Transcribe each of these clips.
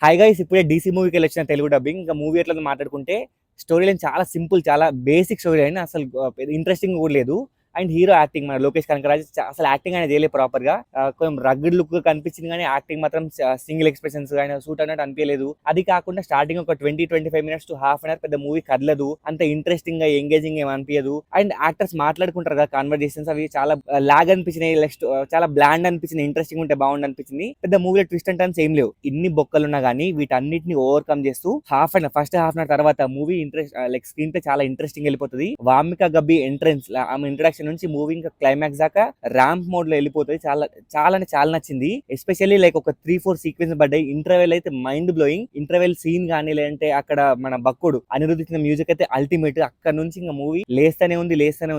Hi guys, ఇప్పుడే DC మూవీకి వెళ్ళొచ్చిన తెలుగు డబ్బింగ్. ఇంకా మూవీ ఎట్లా మాట్లాడుకుంటే స్టోరీ లైన్ చాలా సింపుల్, చాలా బేసిక్ స్టోరీ లైన్. అసలు ఇంట్రెస్టింగ్ కూడా లేదు. అండ్ హీరో యాక్టింగ్ మన లోకేష్ కనకరాజ్ అసలు యాక్టింగ్ అనేది చేయలేదు ప్రాపర్ గా. కొంచెం రగ్డ్ లుక్ కనిపించింది, కానీ యాక్టింగ్ మాత్రం సింగిల్ ఎక్స్ప్రెషన్స్ ఆయన సూట్ అన్నట్టు అనిపించలేదు. అది కాకుండా స్టార్టింగ్ ఒక 20-25 minutes to half an hour పెద్ద మూవీ కదలదు, అంత ఇంట్రెస్టింగ్ గా ఎంగేజింగ్ ఏమి అనిపించదు. అండ్ యాక్టర్స్ మాట్లాడుకుంటారు కదా కాన్వర్జేషన్స్, అవి చాలా లాగ్ అనిపించినాయి. చాలా బ్లాండ్ అనిపించింది. ఇంట్రెస్టింగ్ ఉంటే బాగుండు అనిపించింది. పెద్ద మూవీలో ట్విస్ట్ అండ్ టర్న్స్ ఏం లేవు. ఇన్ని బొక్కలున్నా కానీ వీటన్నిటిని ఓవర్కమ్ చేస్తూ ఫస్ట్ హాఫ్ అన్ అవర్ తర్వాత మూవీ ఇంట్రెస్ట్ స్క్రీన్ ప్లే చాలా ఇంట్రెస్టింగ్ వెళ్ళిపోతుంది. వామిక గబ్బి ఎంట్రెన్స్ ఆమె ఇంట్రడక్షన్ నుంచి మూవీ ఇంకా క్లైమాక్స్ దాకా ర్యాంప్ మోడ్ లో వెళ్ళిపోతుంది. చాలా నచ్చింది. ఎస్పెషల్లీ ఒక 3-4 సీక్వెన్స్ పడ్డాయి. ఇంటర్వెల్ అయితే మైండ్ బ్లోయింగ్. ఇంటర్వెల్ సీన్ కానీ, లేదంటే అక్కడ మన బక్కుడు అనిరుద్ధ్ ఇచ్చిన మ్యూజిక్ అయితే అల్టిమేట్. అక్కడ నుంచి ఇంకా మూవీ లేస్తూనే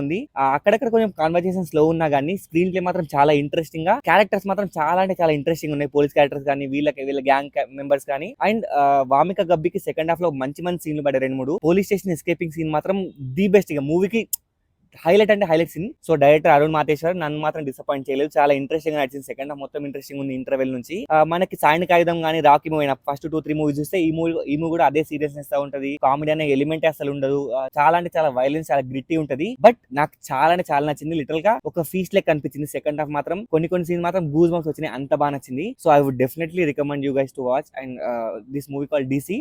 ఉంది. అక్కడక్కడ కొంచెం కాన్వర్జేషన్ స్లో ఉన్నా కానీ స్క్రీన్ ప్లే మాత్రం చాలా ఇంట్రెస్టింగ్ గా, క్యారెక్టర్స్ మాత్రం చాలా ఇంట్రెస్టింగ్ ఉన్నాయి. పోలీస్ క్యారెక్టర్స్ కానీ, వీళ్ళ గ్యాంగ్ మెంబర్స్ కానీ. అండ్ వామిక గబ్బికి సెకండ్ హాఫ్ లో మంచి సీన్లు పడ్డాయి. 2-3 పోలీస్ స్టేషన్ ఎస్కేపింగ్ సీన్ మాత్రం ది బెస్ట్. ఇక మూవీకి highlight scene. So director Arun Mateshwar నన్ను మాత్రం డిసప్పాయింట్ చేయలేదు. చాలా ఇంట్రెస్టింగ్ గా నచ్చింది. సెకండ్ హాఫ్ మొత్తం ఇంట్రెస్టింగ్ ఉంది. ఇంటర్వెల్ నుంచి మనకి సాయన కాగితం కానీ, రాకీ మూవీ ఫస్ట్ 2-3 మూవీస్ చూస్తే ఈ మూవీ కూడా అదే సీరియస్నెస్ తో ఉంటది. కామెడీ అనే ఎలిమెంట్ అసలు ఉండదు. చాలా వైలెన్స్, చాలా గ్రిట్టి ఉంటది. బట్ నాకు చాలా నచ్చింది. లిటిల్ గా ఒక ఫీస్ట్ లెక్క అనిపించింది. సెకండ్ హాఫ్ మాత్రం కొన్ని సీన్ మాత్రం గూస్ బంప్స్ వచ్చినాయి. అంత బాగా నచ్చింది. So I would definitely recommend you guys to watch and this movie called DC.